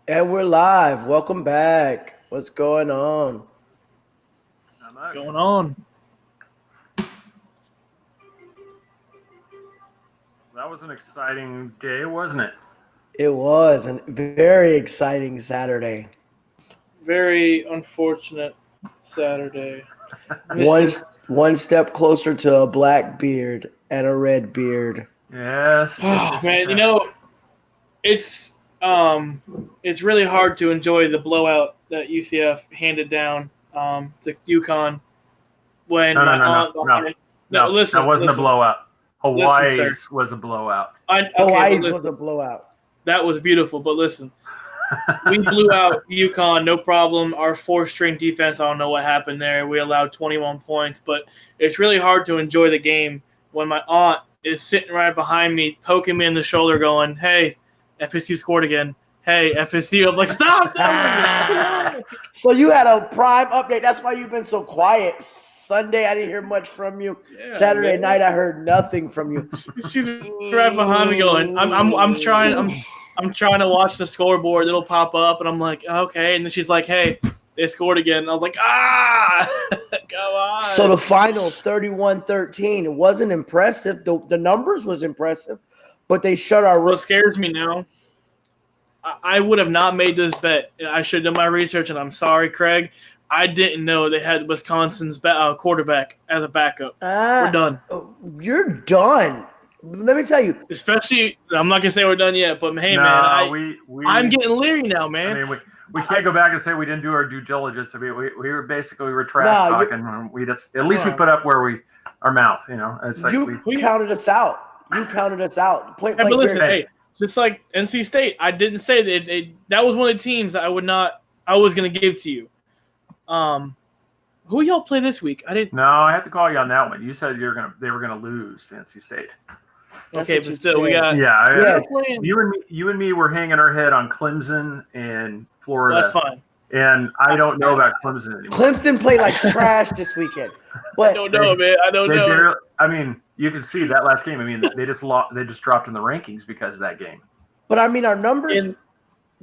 And we're live. Welcome back. What's going on? What's going on? That was an exciting day, wasn't it? It was a very exciting Saturday. Very unfortunate Saturday. One step closer to a black beard and a red beard. Yes. Oh, man, it's really hard to enjoy the blowout that UCF handed down to UConn when my aunt. No, listen, that wasn't a blowout. Hawaii's Listen, was a blowout. Hawaii's was a blowout. That was beautiful, but listen, we blew out UConn, no problem. Our four-string defense, I don't know what happened there. We allowed 21 points, but it's really hard to enjoy the game when my aunt is sitting right behind me, poking me in the shoulder, going, "Hey, FSU scored again. Hey, FSU." I'm like, "Stop!" So you had a prime update. That's why you've been so quiet. Sunday, I didn't hear much from you. Yeah, Saturday night, I heard nothing from you. She's right behind me, going, "I'm trying to watch the scoreboard. It'll pop up," and I'm like, "Okay." And then she's like, "Hey, they scored again." And I was like, go on. So the final 31-13. It wasn't impressive. The numbers was impressive, but they shut our. What scares me now, I would have not made this bet. I should have done my research, and I'm sorry, Craig. I didn't know they had Wisconsin's quarterback as a backup. We're done. You're done. Let me tell you. Especially, I'm not gonna say we're done yet, but hey, man, I'm getting leery now, man. I mean, we can't go back and say we didn't do our due diligence. I mean, we were trash talking. We just at least we put up our mouth. You know, it's like you counted us out. You counted us out. But listen, hey, just like NC State, I didn't say that was one of the teams I was gonna give to you. Who y'all play this week? I didn't. No, I have to call you on that one. You said they were gonna lose to NC State. Okay, but still, we got you and me were hanging our head on Clemson and Florida. That's fine. And I don't know about Clemson anymore. Clemson played like trash this weekend. But I don't know, man. I don't know. I mean, you can see that last game. I mean, they just dropped in the rankings because of that game. But I mean, our numbers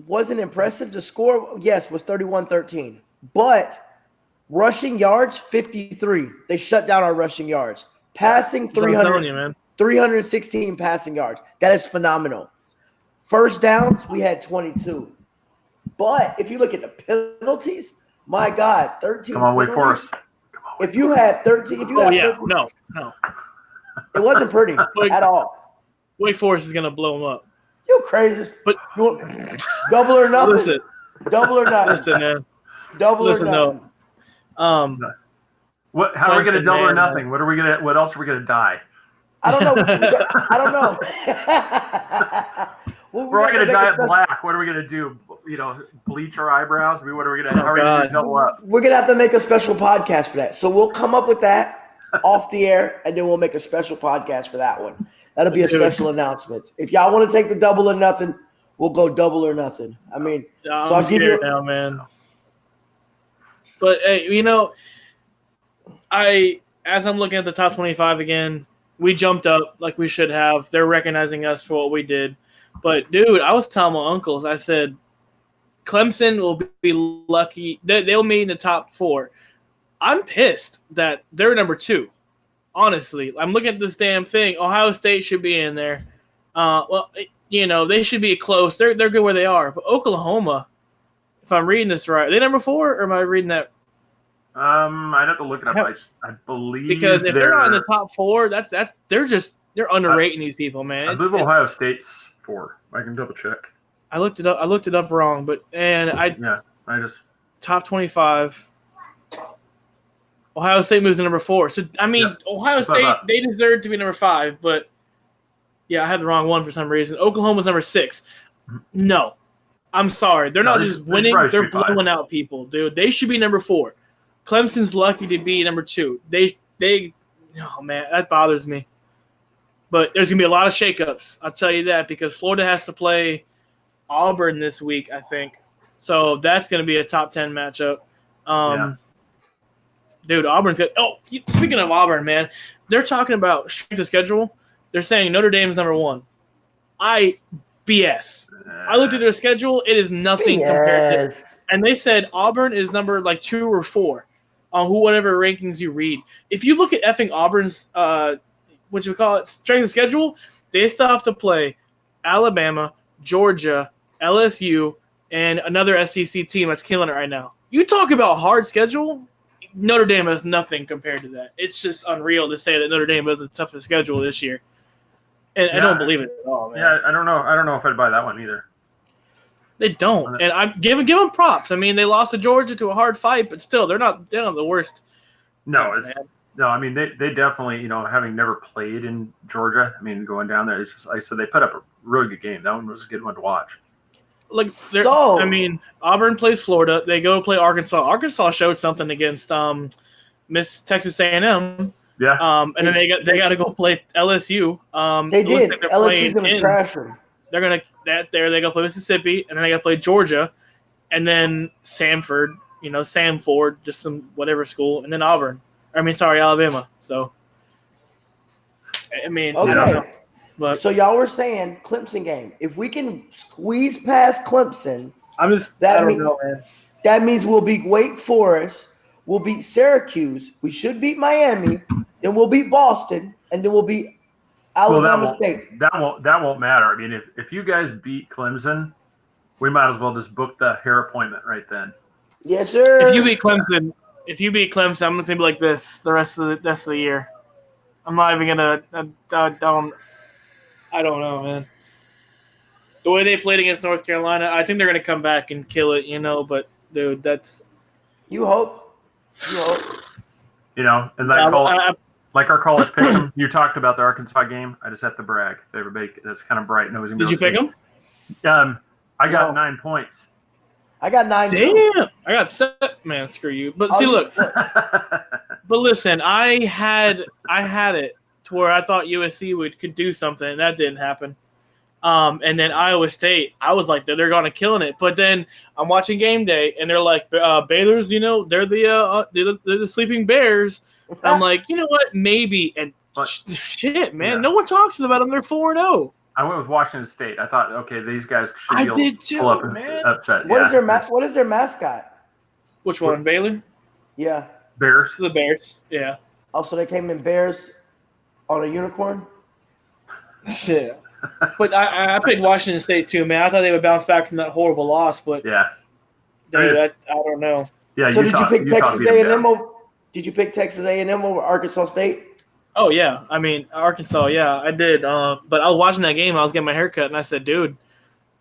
wasn't impressive. The score, yes, was 31-13. But rushing yards, 53. They shut down our rushing yards. Passing, 316 passing yards. That is phenomenal. First downs, we had 22. But if you look at the penalties, my God, 13. Come on, Wake Forest. If you had 13, no. It wasn't pretty at all. Wake Forest is going to blow them up. You crazy. But double or nothing. Listen. Double or nothing. Listen, man. Double or nothing. How are we going to double or nothing? What else are we going to die? I don't know. We're all going to dye it black. What are we going to do? You know, bleach our eyebrows? I mean, how are we going to double up? We're going to have to make a special podcast for that. So we'll come up with that off the air, and then we'll make a special podcast for that one. That'll be a special announcement. If y'all want to take the double or nothing, we'll go double or nothing. I mean, I'm scared now, man. But hey, as I'm looking at the top 25 again, we jumped up like we should have. They're recognizing us for what we did. But dude, I was telling my uncles, I said, Clemson will be lucky. They'll meet in the top 4. I'm pissed that they're number 2. Honestly, I'm looking at this damn thing. Ohio State should be in there. They should be close. They're good where they are. But Oklahoma, if I'm reading this right, are they number 4 or am I reading that? I'd have to look it up. I believe because if they're not in the top 4, they're underrating these people, man. I believe Ohio State's 4. I can double check. I looked it up wrong, but top 25. Ohio State moves to number 4. So I mean, Ohio State they deserve to be number 5, but yeah, I had the wrong one for some reason. Oklahoma's number 6. No, I'm sorry, they're not just winning; they're blowing out people, dude. They should be number 4. Clemson's lucky to be number 2. Oh man, that bothers me. But there's gonna be a lot of shakeups. I'll tell you that because Florida has to play Auburn this week, I think. So that's gonna be a top 10 matchup. Dude, Auburn's good. Oh, speaking of Auburn, man, they're talking about strength of schedule. They're saying Notre Dame's number 1. I BS. I looked at their schedule. It is nothing compared to. And they said Auburn is number like 2 or 4 on whatever rankings you read. If you look at effing Auburn's strength of schedule, they still have to play Alabama, Georgia, LSU, and another SEC team that's killing it right now. You talk about hard schedule. Notre Dame has nothing compared to that. It's just unreal to say that Notre Dame has the toughest schedule this year. And I don't believe it at all, man. Yeah, I don't know if I'd buy that one either. They don't. And I'm give them props. I mean, they lost to Georgia to a hard fight, but still, they're not the worst. No, I mean, they definitely, having never played in Georgia, I mean, going down there, it's just, like I said, they put up a really good game. That one was a good one to watch. Auburn plays Florida. They go play Arkansas. Arkansas showed something against Miss Texas A&M. Yeah. And then they got to go play LSU. They did. Like LSU's going to trash them. They're going to they go play Mississippi, and then they got to play Georgia, and then Samford, just some whatever school, and then Alabama. So, I mean, okay. I don't know. But so y'all were saying Clemson game. If we can squeeze past Clemson, I don't know, man. That means we'll beat Wake Forest, we'll beat Syracuse, we should beat Miami, then we'll beat Boston, and then we'll beat Alabama State. That won't matter. I mean, if you guys beat Clemson, we might as well just book the hair appointment right then. Yes, sir. If you beat Clemson, I'm gonna be like this the rest of the year. I'm not even gonna. I don't know, man. The way they played against North Carolina, I think they're gonna come back and kill it, But dude, that's. You hope. And like our college pick'em, you talked about the Arkansas game. I just have to brag. Everybody that's kind of bright knows. Did you pick them? I got 9 points. I got 9. Damn, too. I got 7. Man, screw you. But see, look. But listen, I had it to where I thought USC could do something, and that didn't happen. And then Iowa State, I was like, they're going to killing it. But then I'm watching game day, and they're like, Baylor's, they're the sleeping bears. I'm like, you know what? Maybe. And shit, man, no one talks about them. They're 4-0. I went with Washington State. I thought, okay, these guys should be able to pull up and upset. What is their mascot? Which one, Baylor? Yeah. Bears. The Bears. Yeah. Oh, so they came in bears on a unicorn? Shit. But I picked Washington State too, man. I thought they would bounce back from that horrible loss, but yeah, dude, I don't know. Yeah. So did you pick Texas A&M over? Did you pick Texas A&M over Arkansas State? Oh yeah, I mean Arkansas. Yeah, I did. But I was watching that game. I was getting my haircut, and I said, "Dude,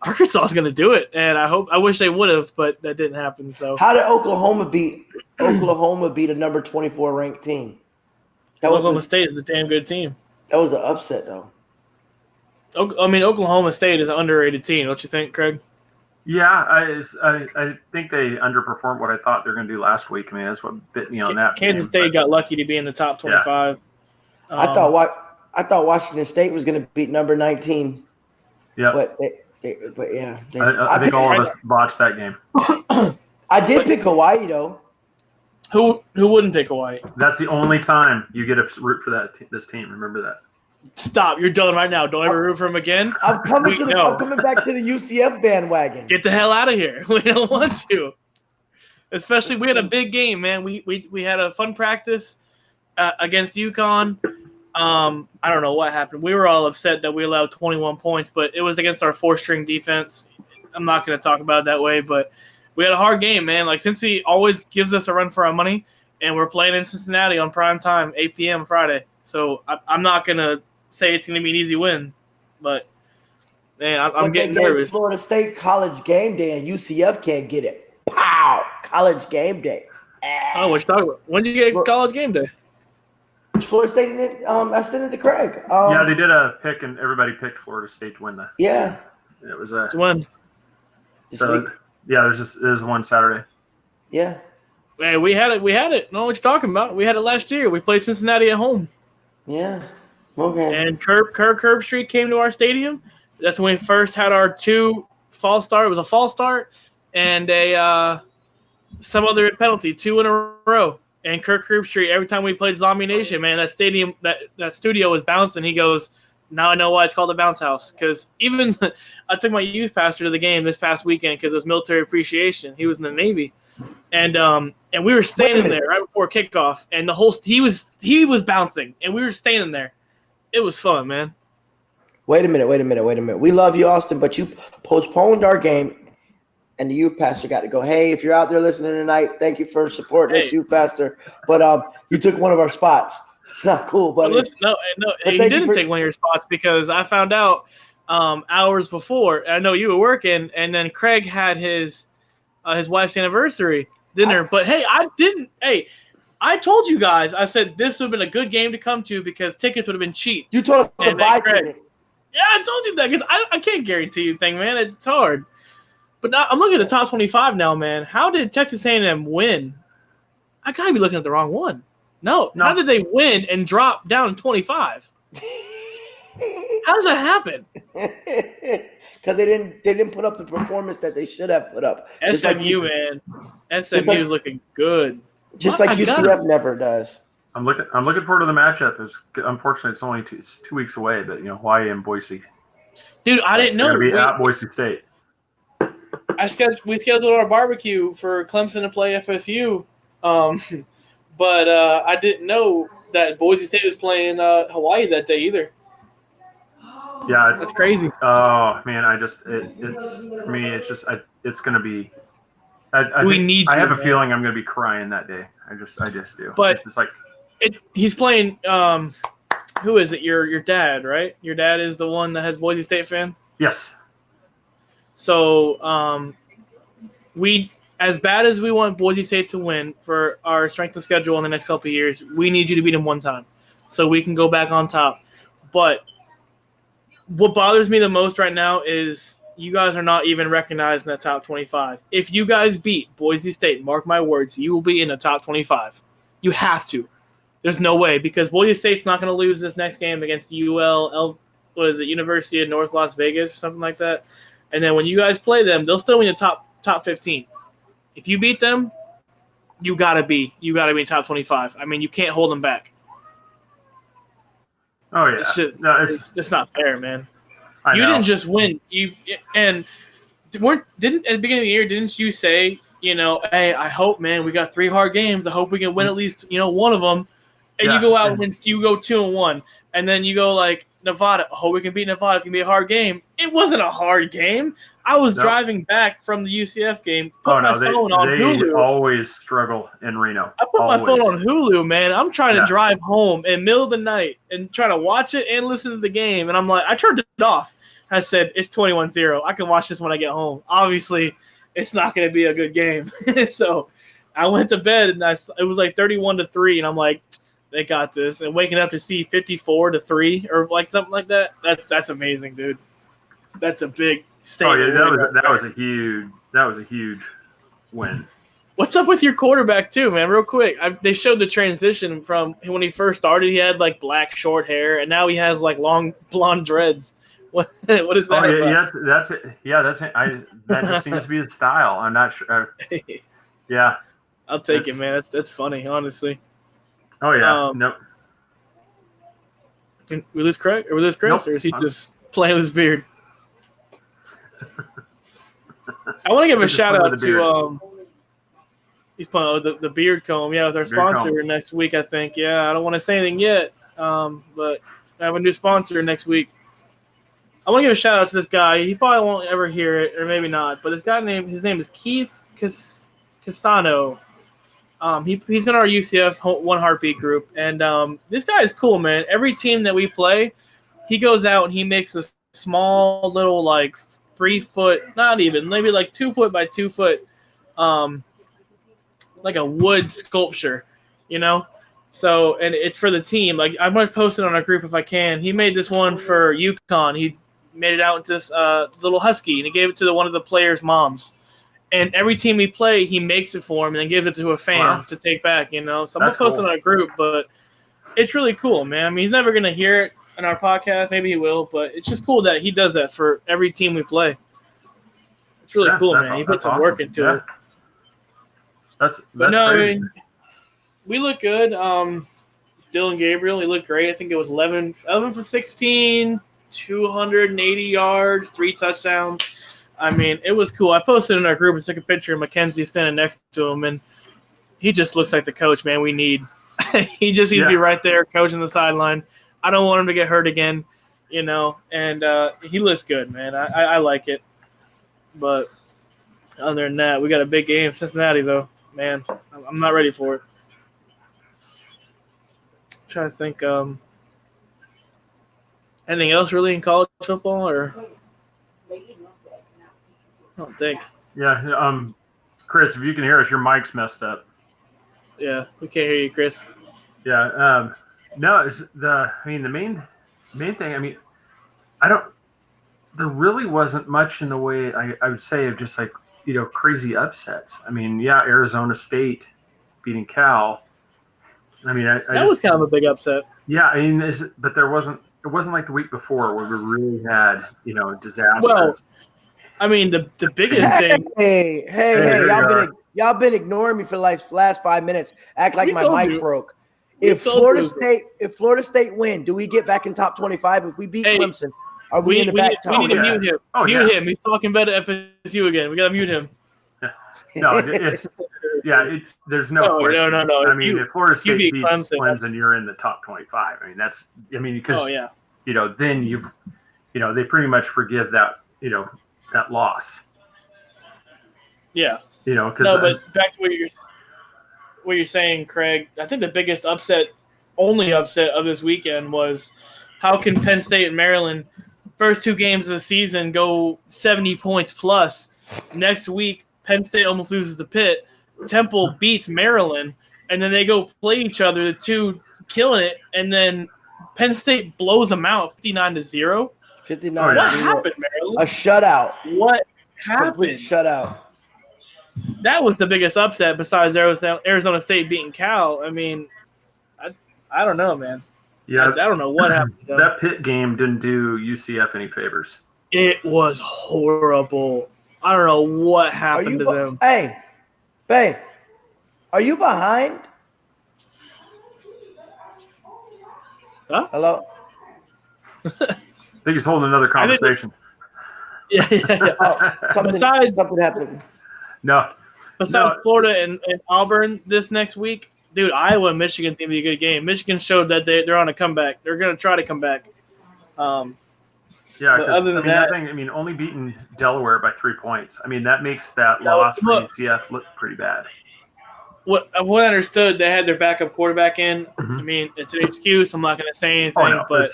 Arkansas is going to do it." And I wish they would have, but that didn't happen. So how did Oklahoma beat a number 24 ranked team? Oklahoma State is a damn good team. That was an upset, though. I mean, Oklahoma State is an underrated team. Don't you think, Craig? Yeah, I think they underperformed what I thought they were going to do last week. I mean, that's what bit me on that. Kansas State got lucky to be in the top 25. Yeah. I thought Washington State was going to beat number 19. Yeah, but I think all of us botched that game. I did pick Hawaii though. Who wouldn't pick Hawaii? That's the only time you get to root for this team. Remember that. Stop! You're done right now. Don't ever root for him again. I'm coming back to the UCF bandwagon. Get the hell out of here. We don't want to. Especially, we had a big game, man. We had a fun practice against UConn. I don't know what happened. We were all upset that we allowed 21 points, but it was against our 4-string defense. I'm not going to talk about it that way, but we had a hard game, man. Like, Cincy always gives us a run for our money, and we're playing in Cincinnati on prime time, 8 p.m. Friday. So I'm not going to say it's going to be an easy win, but man, I'm getting nervous. Florida State college game day, and UCF can't get it. Pow! College game day. Oh, what you talking about? When did you get college game day? Florida State. I sent it to Craig. Yeah, they did a pick, and everybody picked Florida State to win that. Yeah, it was a win. So yeah, there's one Saturday. Yeah. Hey, we had it. Know what you're talking about? We had it last year. We played Cincinnati at home. Yeah. Okay. And Curb Street came to our stadium. That's when we first had our 2 false start. It was a false start and some other penalty, 2 in a row. And Curb Street, every time we played Zombie Nation, man, that stadium, that studio was bouncing. He goes, now I know why it's called the bounce house. Because even I took my youth pastor to the game this past weekend because it was military appreciation. He was in the Navy, and we were standing there right before kickoff, and he was bouncing, and we were standing there. It was fun, man. Wait a minute. We love you, Austin, but you postponed our game. And the youth pastor got to go, hey, if you're out there listening tonight, thank you for supporting us, youth pastor. But you took one of our spots. It's not cool, buddy. No, he didn't take one of your spots because I found out hours before. I know you were working, and then Craig had his wife's anniversary dinner. But, hey, I didn't. Hey, I told you guys. I said this would have been a good game to come to because tickets would have been cheap. You told us to buy tickets. Yeah, I told you that because I can't guarantee you anything, man. It's hard. But now I'm looking at the top 25 now, man. How did Texas A&M win? I gotta be looking at the wrong one. No. How did they win and drop down to 25? How does that happen? Because they didn't put up the performance that they should have put up. SMU, man. SMU is looking good. Just like UCF never does. I'm looking forward to the matchup. Unfortunately, it's only 2 weeks away, but Hawaii and Boise. Dude, I didn't know. They're going to be at Boise State. We scheduled our barbecue for Clemson to play FSU, but I didn't know that Boise State was playing Hawaii that day either. Yeah, that's crazy. Oh man, it's for me. It's just it's going to be. I have a feeling I'm going to be crying that day. I just do. But it's like he's playing. Who is it? Your dad, right? Your dad is the one that has Boise State fan. Yes. So we, as bad as we want Boise State to win for our strength of schedule in the next couple of years, we need you to beat them one time so we can go back on top. But what bothers me the most right now is you guys are not even recognized in the top 25. If you guys beat Boise State, mark my words, you will be in the top 25. You have to. There's no way because Boise State's not going to lose this next game against University of North Las Vegas or something like that. And then when you guys play them, they'll still win the top 15. If you beat them, you gotta be in top 25. I mean, you can't hold them back. Oh yeah, it's not fair, man. You didn't just win. Didn't at the beginning of the year? Didn't you say, hey, I hope, man, we got 3 hard games. I hope we can win at least one of them. And you go out and you go 2-1, and then you go like Nevada. I hope we can beat Nevada. It's gonna be a hard game. It wasn't a hard game. I was driving back from the UCF game. Put my phone on Hulu. They always struggle in Reno. I put my phone on Hulu, man. I'm trying to drive home in the middle of the night and try to watch it and listen to the game. And I'm like, I turned it off. I said, it's 21-0. I can watch this when I get home. Obviously, it's not going to be a good game. So I went to bed, and it was like 31-3, and I'm like, they got this. And waking up to see 54-3 or like something like that, that's amazing, dude. That's a big statement. Oh yeah, that was a huge win. What's up with your quarterback too, man? Real quick, they showed the transition from when he first started. He had like black short hair, and now he has like long blonde dreads. What is that? Oh yeah, that's it. Yeah, that's it. That just seems to be his style. I'm not sure. Yeah, I'll take it, man. That's funny, honestly. Oh yeah, nope. We lose Craig, or or is he just playing with his beard? I want to give a shout out to he's playing the beard comb, with our sponsor next week, I think. Yeah, I don't want to say anything yet, but I have a new sponsor next week. I want to give a shout out to this guy. He probably won't ever hear it, or maybe not, but this guy his name is Keith Casano. He's in our UCF One Heartbeat group, and this guy is cool, man. Every team that we play, he goes out and he makes a small little like 3 foot, not even, maybe like 2 foot by 2 foot, like a wood sculpture, So, and it's for the team. Like I'm gonna post it on our group if I can. He made this one for UConn. He made it out into this little husky, and he gave it to one of the players' moms. And every team we play, he makes it for him and then gives it to a fan to take back, So I'm going to post it on our group, but it's really cool, man. I mean, he's never going to hear it in our podcast. Maybe he will, but it's just cool that he does that for every team we play. It's really cool, man. He put some work into it. That's crazy. I mean, we look good. Dylan Gabriel. He looked great. I think it was 11 for 16, 280 yards, 3 touchdowns. I mean, it was cool. I posted in our group and took a picture of Mackenzie standing next to him, and he just looks like the coach, man, we need. He just needs to be right there coaching the sideline. I don't want him to get hurt again, and he looks good, man. I like it. But other than that, we got a big game in Cincinnati, though. Man, I'm not ready for it. I'm trying to think anything else really in college football, or I don't think. Yeah, Chris, if you can hear us, your mic's messed up. Yeah, we can't hear you, Chris. Yeah, no, it's the main thing. There really wasn't much in the way I would say of just like crazy upsets. Arizona State beating Cal. That was kind of a big upset. Yeah, but there wasn't. It wasn't like the week before where we really had disasters. Well, the biggest thing. Hey! Y'all been ignoring me for the last 5 minutes. Act like my mic broke. If Florida State win, do we get back in top 25? If we beat Clemson, are we in the back top? We need to mute him. Mute him. He's talking about FSU again. We got to mute him. No, there's no question. No. If Florida State beats Clemson, you're in the top 25. Because then they pretty much forgive that that loss. Yeah. But back to what you're saying, Craig. I think the biggest only upset of this weekend was how can Penn State and Maryland, first 2 games of the season, go 70 points plus. Next week, Penn State almost loses to Pitt. Temple beats Maryland, and then they go play each other, the two killing it, and then Penn State blows them out 59-0. 59. What happened, Maryland? A shutout. What happened? Complete shutout. That was the biggest upset besides Arizona State beating Cal. I don't know, man. Yeah, I don't know what happened. That Pitt game didn't do UCF any favors. It was horrible. I don't know what happened to them. Hey, babe, are you behind? Huh? Hello? I think he's holding another conversation. Yeah. Oh, something happened. No. Besides Florida and Auburn this next week, dude, Iowa and Michigan seem to be a good game. Michigan showed that they're on a comeback. They're going to try to come back. Only beating Delaware by 3 points. That makes that loss for UCF look pretty bad. What I understood, they had their backup quarterback in. Mm-hmm. It's an excuse. I'm not going to say anything, but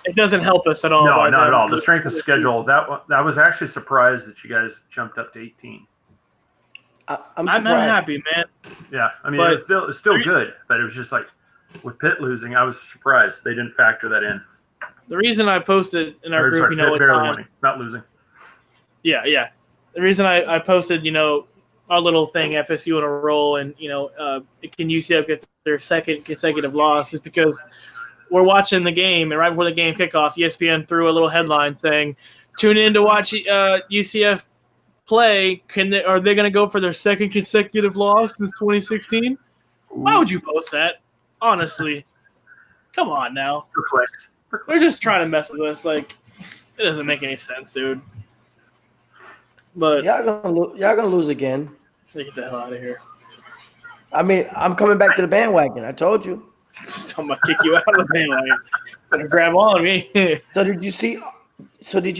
it doesn't help us at all. No, not at all. The strength of schedule, that was actually surprised that you guys jumped up to 18. I'm happy, man. Yeah, it's still good, but it was just like with Pitt losing, I was surprised they didn't factor that in. The reason I posted in our group, Pitt barely winning, not losing. Yeah. The reason I posted, our little thing, FSU in a roll, and can UCF get their second consecutive loss, is because we're watching the game, and right before the game kickoff, ESPN threw a little headline saying, "Tune in to watch UCF play. Are they going to go for their second consecutive loss since 2016?" Why would you post that? Honestly, come on now. Perplexed. They're just trying to mess with us. Like, it doesn't make any sense, dude. But y'all gonna lose again. Get the hell out of here. I'm coming back to the bandwagon. I told you. I'm gonna kick you out of the bandwagon. Better grab on me. So did you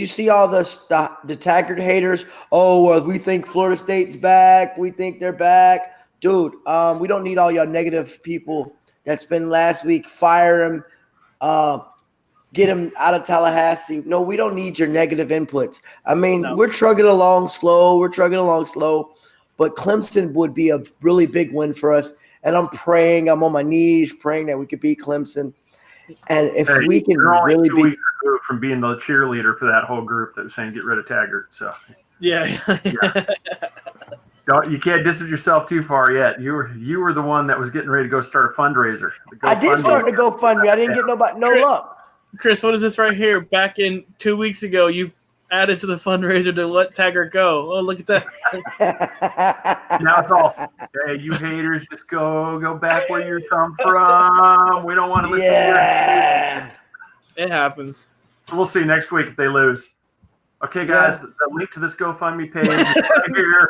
see all the Taggart haters? Oh, well, we think Florida State's back. We think they're back. Dude, we don't need all y'all negative people that spent last week. Fire them. Get him out of Tallahassee. No, we don't need your negative inputs. We're trugging along slow. But Clemson would be a really big win for us. And I'm on my knees praying that we could beat Clemson. And if we can really be from being the cheerleader for that whole group that was saying get rid of Taggart. So yeah. You can't distance yourself too far yet. You were the one that was getting ready to go start a fundraiser. I did start to go fund me. I didn't get no luck. Chris, what is this right here? Back in 2 weeks ago, you added to the fundraiser to let Taggart go. Oh, look at that. Now it's all, hey, you haters, just go back where you come from. We don't want to listen to your hate. It happens. So we'll see next week if they lose. Okay, guys, the link to this GoFundMe page is right here.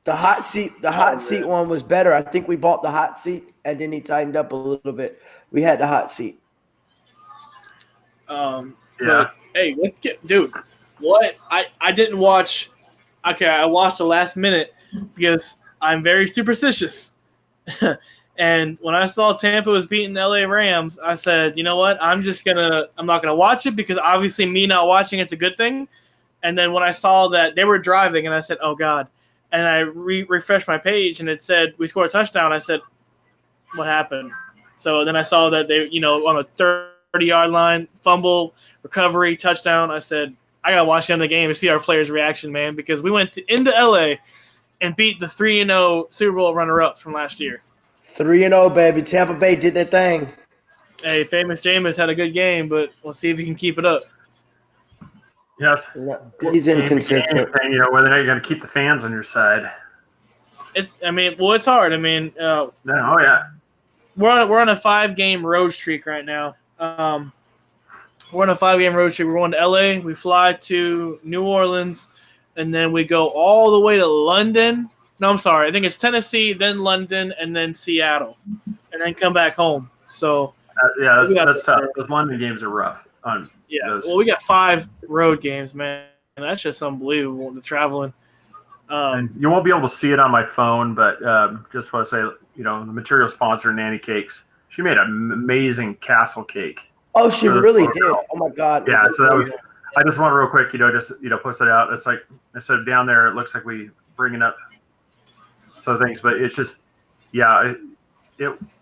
The hot seat one was better. I think we bought the hot seat and then he tightened up a little bit. We had the hot seat. But, hey, let's dude. What I didn't watch. Okay, I watched the last minute because I'm very superstitious. And when I saw Tampa was beating the LA Rams, I said, you know what? I'm not gonna watch it because obviously me not watching it's a good thing. And then when I saw that they were driving, and I said, oh God. And I refreshed my page, and it said we scored a touchdown. I said, what happened? So then I saw that they, on a 30-yard line, fumble, recovery, touchdown. I said, I got to watch the end of the game to see our players' reaction, man, because we went into L.A. and beat the 3-0 Super Bowl runner-ups from last year. 3-0, baby. Tampa Bay did their thing. Hey, Famous Jameis had a good game, but we'll see if he can keep it up. Yes. He's inconsistent. Thing, whether or not you're going to keep the fans on your side. It's hard. Oh, yeah. We're on a 5-game road streak right now. We're on a 5-game road streak. We're going to LA. We fly to New Orleans, and then we go all the way to London. No, I'm sorry. I think it's Tennessee, then London, and then Seattle, and then come back home. So that's tough. Those London games are rough. Well, we got 5 road games, man. And that's just unbelievable. The traveling. And you won't be able to see it on my phone, but just want to say, the material sponsor, Nannie Cakes, she made an amazing castle cake. Oh, she really did. Oh my God. Yeah. So that was. I just want real quick, post it out. It's like I said down there. It looks like we bringing up some things, but it's just,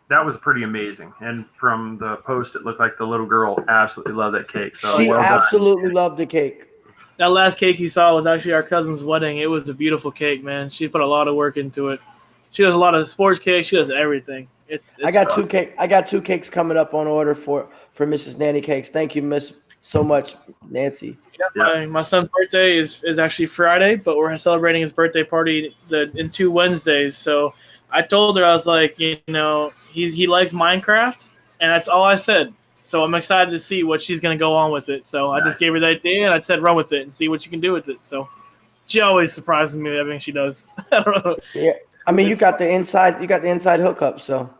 that was pretty amazing. And from the post, it looked like the little girl absolutely loved that cake. So she absolutely loved the cake. That last cake you saw was actually our cousin's wedding. It was a beautiful cake, man. She put a lot of work into it. She does a lot of sports cakes. She does everything. I got 2 cakes coming up on order for Mrs. Nannie Cakes. Thank you, Miss, so much, Nancy. Yeah, my son's birthday is actually Friday, but we're celebrating his birthday party in 2 Wednesdays. So I told her, I was like, he likes Minecraft, and that's all I said. So I'm excited to see what she's going to go on with it. So I just gave her the idea, and I said run with it and see what you can do with it. So she always surprises me with everything she does. I don't know. Yeah, you got the inside hookup. So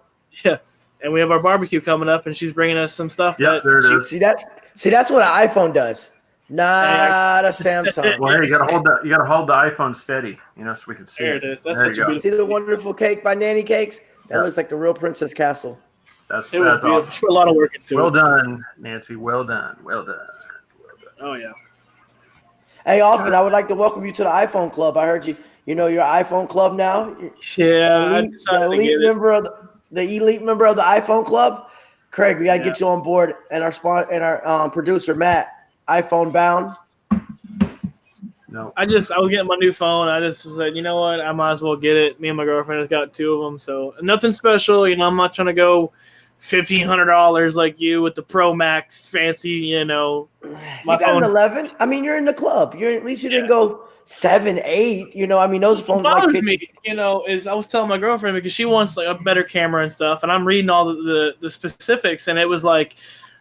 yeah, and we have our barbecue coming up, and she's bringing us some stuff. Yeah, there it is. See that's what an iPhone does, not a Samsung. Well, hey, you got to hold the iPhone steady, so we can see there it. It is. That's there you go. See the wonderful cake by Nannie Cakes? That looks like the real Princess Castle. That's awesome. She put a lot of work into it. Well done, Nancy. Well done. Oh yeah. Hey Austin, I would like to welcome you to the iPhone Club. I heard you're iPhone Club now. Yeah, the elite member of the iPhone Club. Craig, we gotta get you on board, and our producer Matt, iPhone bound. No, I was getting my new phone. I just said, you know what, I might as well get it. Me and my girlfriend has got 2 of them, so nothing special. I'm not trying to go $1,500 like you with the Pro Max fancy. You got an 11. You're in the club. At least you didn't go 7, 8. Those phones bothers like 50. me, is I was telling my girlfriend because she wants like a better camera and stuff, and I'm reading all the specifics, and it was like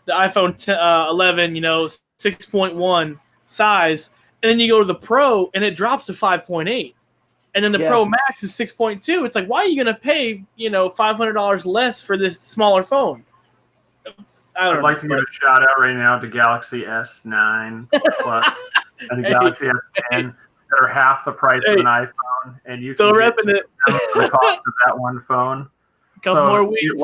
the iPhone 11, 6.1 size, and then you go to the Pro and it drops to 5.8, and then the Pro Max is 6.2. It's like, why are you gonna pay $500 less for this smaller phone? I'd like to give a shout out right now to Galaxy S9 Plus and the Galaxy S10. That are half the price of an iPhone, and you still can repping it. The cost of that one phone. Couple more weeks.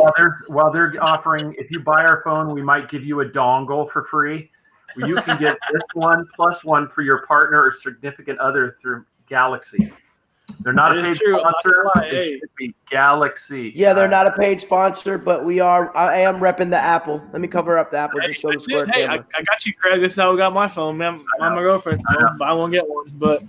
While they're offering, if you buy our phone, we might give you a dongle for free. You can get this one plus one for your partner or significant other through Galaxy. They're not a paid sponsor. It should be Galaxy. Yeah, they're not a paid sponsor, but we are. I am repping the Apple. Let me cover up the Apple. Just show the square camera. I got you, Craig. This is how I got my phone, man. My girlfriend's phone, but I won't get one. But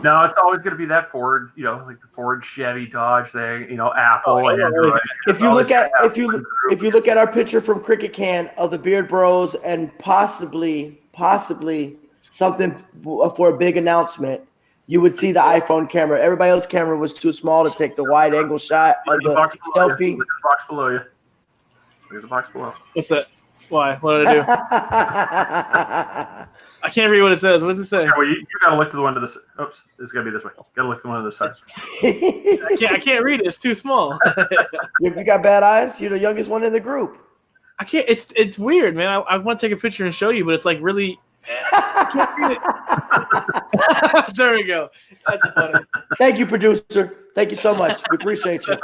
No, it's always going to be that Ford, like the Ford, Chevy, Dodge thing, Apple, Android. If you look at our picture from Cricket Can of the Beard Bros and possibly something for a big announcement, you would see the iPhone camera. Everybody else's camera was too small to take the wide angle shot of the selfie. Look at the box below you. Look at the box below. What's that? Why? What did I do? I can't read what it says. What does it say? Okay, well, you got to look to the one to the side. Oops, it's got to be this way. Got to look to the one to the side. I can't read it. It's too small. You got bad eyes? You're the youngest one in the group. I can't. It's weird, man. I want to take a picture and show you, but it's like really. I can't read it. There we go. That's funny. Thank you, producer. Thank you so much. We appreciate you.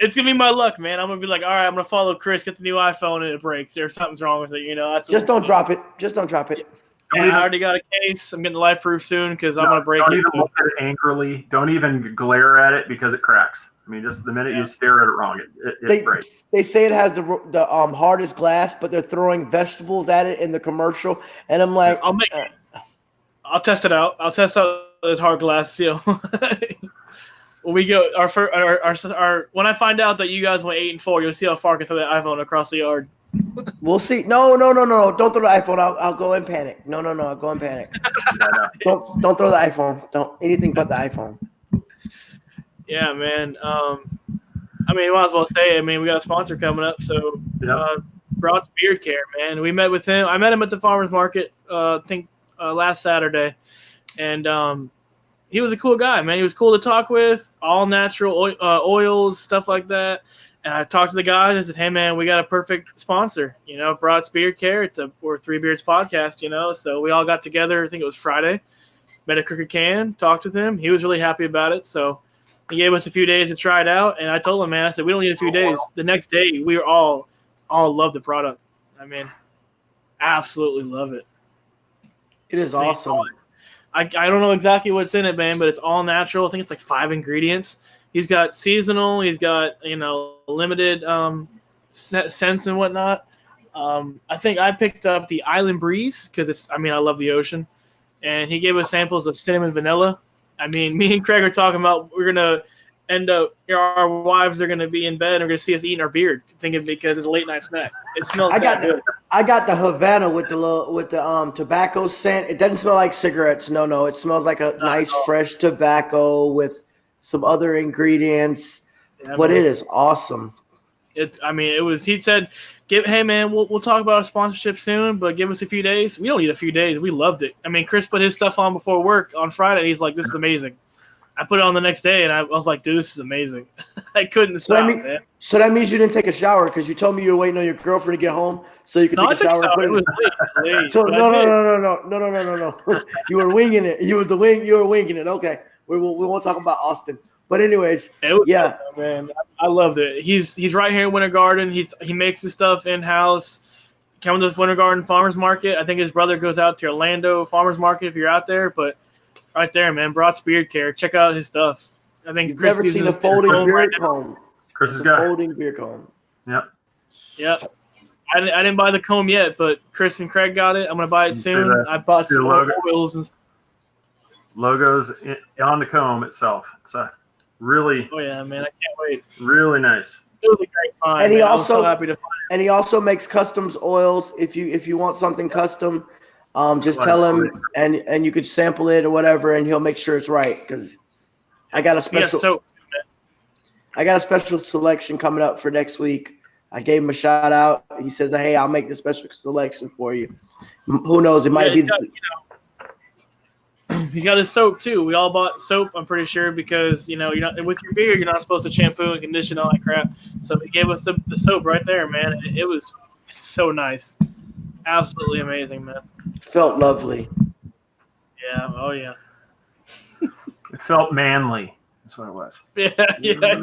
It's gonna be my luck, man. I'm gonna be like, all right, I'm gonna follow Chris, get the new iPhone, and it breaks or something's wrong with it. That's just don't drop it. Just don't drop it. I already got a case. I'm getting life proof soon because I'm gonna break it. Don't even look at it angrily. Don't even glare at it because it cracks. I mean, just the minute you stare at it wrong, it breaks. They say it has the hardest glass, but they're throwing vegetables at it in the commercial, and I'm like, I'll test it out. I'll test out this hard glass. When we go, our when I find out that you guys went 8-4, you'll see how far I can throw that iPhone across the yard. We'll see. No. Don't throw the iPhone. I'll go in panic. No. I'll go in panic. Don't throw the iPhone. Don't anything but the iPhone. Yeah, man. You might as well say. We got a sponsor coming up. So, Broad's Beard Care, man. We met with him. I met him at the farmers market. I think last Saturday, and he was a cool guy, man. He was cool to talk with. All natural oils, stuff like that. And I talked to the guys. I said, "Hey, man, we got a perfect sponsor. Broad's Beard Care. We're Three Beards podcast. So we all got together. I think it was Friday. Met at Crooked Can. Talked with him. He was really happy about it. So he gave us a few days to try it out. And I told him, man, I said, we don't need a few days. The next day, we were all love the product. Absolutely love it. It is awesome. I don't know exactly what's in it, man, but it's all natural. I think it's like 5 ingredients. He's got seasonal. He's got, limited scents and whatnot. I think I picked up the Island Breeze because I love the ocean. And he gave us samples of cinnamon vanilla. Me and Craig are talking about we're going to end up, our wives are going to be in bed and we're going to see us eating our beard, thinking because it's a late night snack. It smells good. I got the Havana with the tobacco scent. It doesn't smell like cigarettes. No. It smells like a nice fresh tobacco with some other ingredients. Yeah, but it is awesome. It was. He said, "Hey man, we'll talk about our sponsorship soon, but give us a few days." We don't need a few days. We loved it. Chris put his stuff on before work on Friday. He's like, "This is amazing." I put it on the next day, and I was like, "Dude, this is amazing." I couldn't stop, man. So that means you didn't take a shower because you told me you were waiting on your girlfriend to get home so you could take a shower. It was late. So no. You were winging it. You were winging it. Okay, we won't talk about Austin. But anyways, yeah, man, I loved it. He's right here in Winter Garden. He makes his stuff in house. Come to the Winter Garden Farmers Market. I think his brother goes out to Orlando Farmers Market if you're out there, but. Right there, man. Broad's Beard Care. Check out his stuff. I think you've never seen a folding beard comb. Chris has got folding beard comb. Yep. I didn't buy the comb yet, but Chris and Craig got it. I'm gonna buy it soon. I bought some oils and logos on the comb itself. It's really. Oh yeah, man! I can't wait. Really nice. It was a great find. And he I was so happy to find it. And he also makes customs oils. If you want something custom. Just tell him, and you could sample it or whatever, and he'll make sure it's right. Because I got a special, selection coming up for next week. I gave him a shout out. He says, "Hey, I'll make the special selection for you." Who knows? It might be. He's got his soap too. We all bought soap. I'm pretty sure because you're not with your beard. You're not supposed to shampoo and condition all that crap. So he gave us the soap right there, man. It was so nice. Absolutely amazing, man. Felt lovely. Yeah. Oh, yeah. It felt manly. That's what it was. Yeah. You don't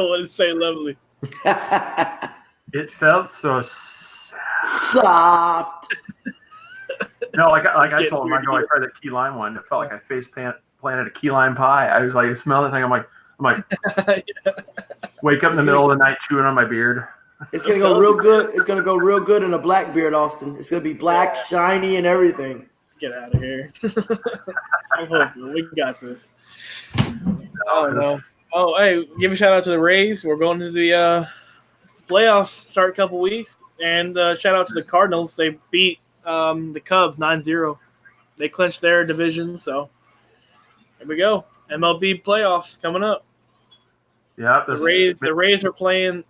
want to say lovely. It felt so soft. No, like I told him, I tried that key lime one. It felt like I face planted a key lime pie. I was like, smell that thing. I'm like, wake up in the middle of the night chewing on my beard. It's gonna go real good. It's gonna go real good in a black beard, Austin. It's gonna be black, shiny, and everything. Get out of here. I'm hoping we got this. Oh no. Oh, hey, give a shout out to the Rays. We're going to the playoffs. Start a couple weeks, and shout out to the Cardinals. They beat the Cubs 9-0. They clinched their division. So here we go. MLB playoffs coming up. Yeah, The Rays are playing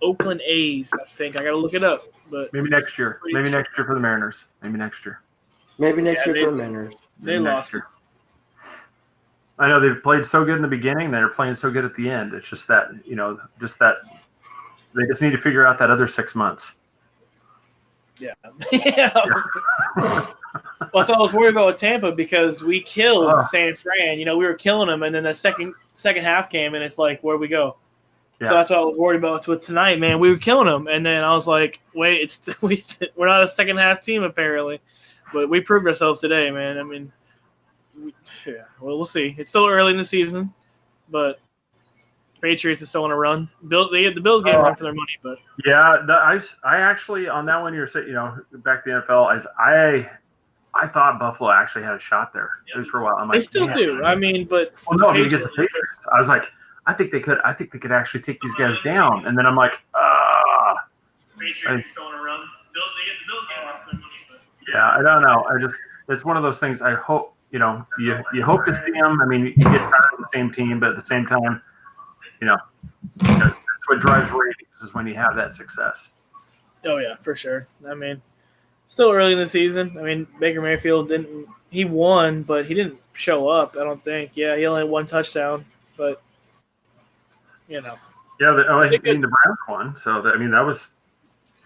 Oakland A's. I think I got to look it up, but maybe next year. Maybe next year for the Mariners. Maybe next year. Maybe next year for the Mariners. They lost. I know they've played so good in the beginning. They're playing so good at the end. It's just that they just need to figure out that other 6 months. Yeah. Well, I thought I was worried about with Tampa because we killed San Fran. We were killing them, and then the second half came, and it's like, where do we go? Yeah. So that's what I was worried about with tonight, man. We were killing them, and then I was like, wait, we're not a second half team apparently, but we proved ourselves today, man. I mean, we'll see. It's still early in the season, but Patriots are still on a run. The Bills getting run for their money, but I actually on that one you're saying, back to the NFL, I thought Buffalo actually had a shot there for a while. I'm like, they still do. I mean, but against the Patriots, I was like, I think they could actually take these guys down, and then I'm like, Patriots still on a run. The Bills getting run for their money, but I don't know. It's one of those things. I hope you hope to see them. I mean, you get tired of the same team, but at the same time, that's what drives ratings is when you have that success. Oh yeah, for sure. I mean, still early in the season. I mean, Baker Mayfield he won, but he didn't show up. I don't think. Yeah, he only had one touchdown, but Yeah, the Browns won. So that was.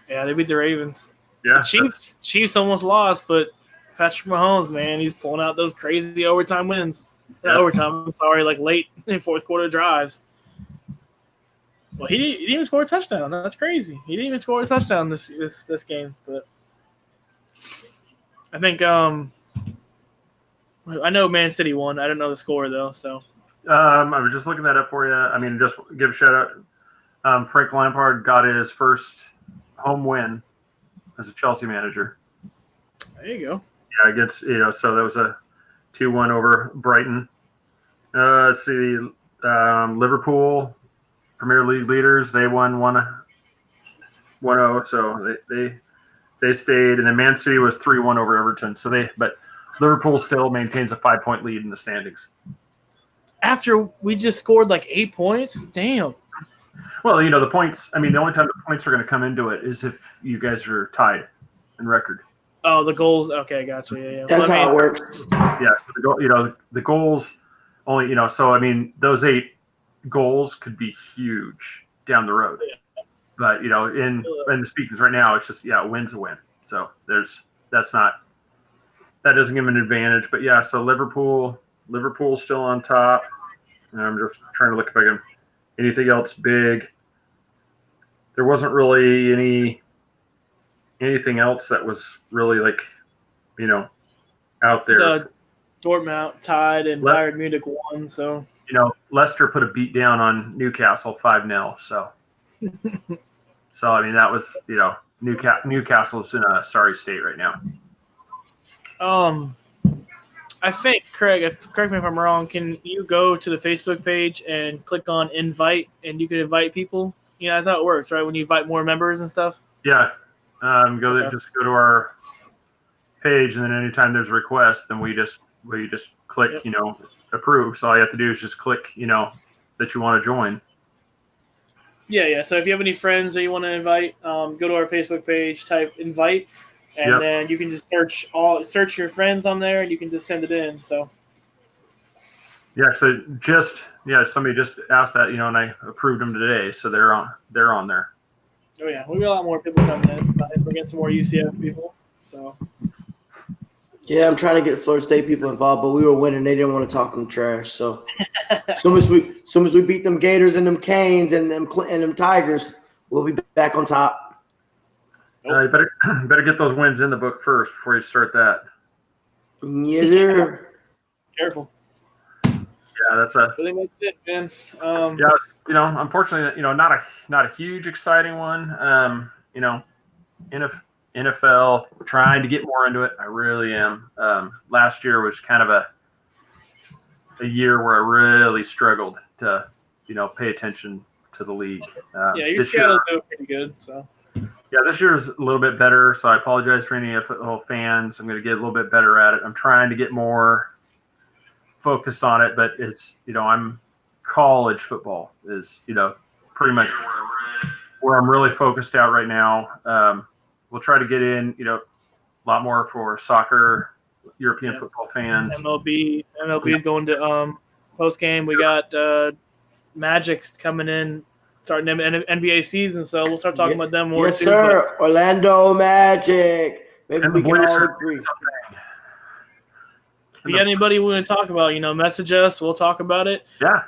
Yeah, they beat the Ravens. Yeah, Chiefs almost lost, but Patrick Mahomes, man, he's pulling out those crazy overtime wins. Yeah. Like late in fourth quarter drives. Well, he didn't even score a touchdown. That's crazy. He didn't even score a touchdown this game. But I think I know Man City won. I don't know the score though. So I was just looking that up for you. I mean, just give a shout out. Frank Lampard got his first home win as a Chelsea manager. There you go. Yeah, against so that was a 2-1 over Brighton. Let's see, Liverpool, Premier League leaders, they won 1-0, so they stayed, and then Man City was 3-1 over Everton. But Liverpool still maintains a 5-point lead in the standings. After we just scored like 8 points, damn. Well, the points. I mean, the only time the points are going to come into it is if you guys are tied in record. Oh, the goals. Okay, gotcha. Yeah. That's how it works. Yeah, the goals only. So I mean, those 8 goals could be huge down the road. Yeah. But in the speakings right now, it's just a win's a win. So that doesn't give them an advantage. But yeah, so Liverpool's still on top. And I'm just trying to look if I can anything else big. There wasn't really anything else that was really out there. Dortmund tied and Bayern Munich won. So Leicester put a beat down on Newcastle 5-0. So I mean that was Newcastle's in a sorry state right now. I think Craig, correct me if I'm wrong. Can you go to the Facebook page and click on invite, and you can invite people? That's how it works, right? When you invite more members and stuff. Yeah. Just go to our page, and then anytime there's a request, then we just click, approve. So all you have to do is just click, that you want to join. Yeah. So if you have any friends that you want to invite, go to our Facebook page, type invite, and then you can just search your friends on there, and you can just send it in. So. Yeah. So somebody just asked that, and I approved them today, so they're on there. Oh yeah, we got a lot more people coming in. We're getting some more UCF people. So. Yeah, I'm trying to get Florida State people involved, but we were winning. They didn't want to talk them trash. So, as soon as we beat them Gators and them Canes and them Tigers, we'll be back on top. You better get those wins in the book first before you start that. Yes, sir. Careful. Yeah, that's I think that's it, man. Unfortunately, not a huge exciting one. NFL, trying to get more into it. I really am. Last year was kind of a year where I really struggled to, pay attention to the league. Yeah, your this year, Seattle's doing pretty good. So yeah, this year is a little bit better. So I apologize for any NFL fans. I'm going to get a little bit better at it. I'm trying to get more focused on it, but it's, I'm college football is, pretty much where I'm really focused out right now. We'll try to get in, a lot more for soccer, European football fans. MLB is going to post game. We got Magic's coming in, starting NBA season, so we'll start talking about them more. Yes, sir. Orlando Magic. Maybe we can all agree. If you got anybody we want to talk about, message us. We'll talk about it. Yeah,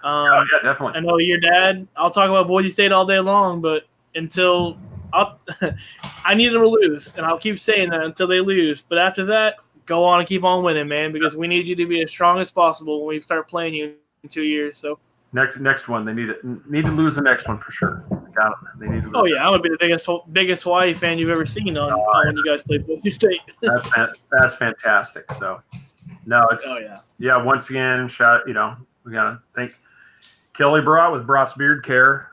definitely. I know your dad. I'll talk about Boise State all day long, but until I need them to lose, and I'll keep saying that until they lose. But after that, go on and keep on winning, man, because we need you to be as strong as possible when we start playing you in 2 years. So next one, they need to lose the next one for sure. Got them. They need to lose. Oh yeah, I'm gonna be the biggest Hawaii fan you've ever seen on when you guys play Boise State. That's fantastic. So no, it's once again, we gotta thank Kelly Brought with Brought's Beard Care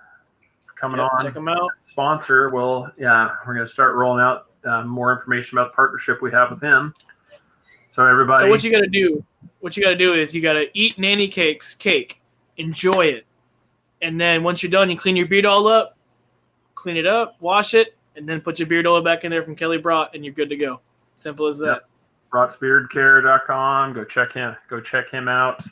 for coming on. Check them out. Sponsor. Well, we're gonna start rolling out more information about the partnership we have with him. So everybody. So what you gotta do? What you gotta do is you gotta eat Nannie cake, enjoy it, and then once you're done, you clean your beard all up, clean it up, wash it, and then put your beard oil back in there from Kelly Brought, and you're good to go. Simple as that. Yep. BroughtsBeardCare.com. Go check him out.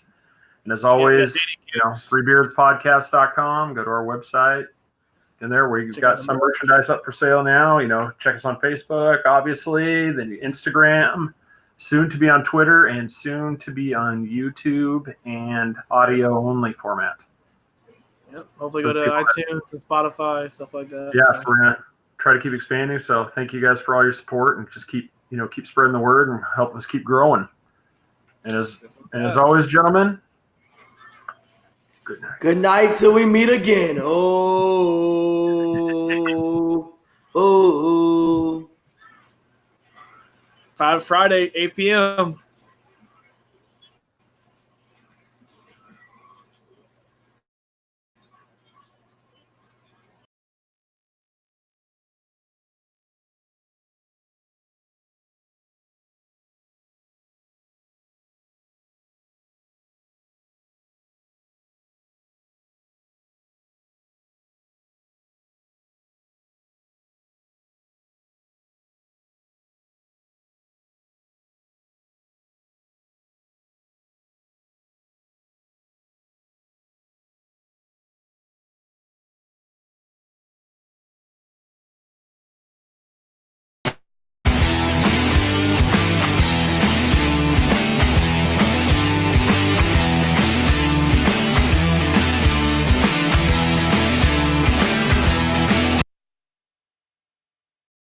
And as always, freebeardspodcast.com. Go to our website. And there we've got some merchandise up for sale now. Check us on Facebook, obviously, then Instagram, soon to be on Twitter, and soon to be on YouTube and audio only format. Yep. Hopefully go to iTunes and Spotify, stuff like that. Yeah, so we're gonna try to keep expanding. So thank you guys for all your support, and just keep spreading the word and help us keep growing. And as always, gentlemen, good night. Good night till we meet again. Oh. Friday, 8 p.m.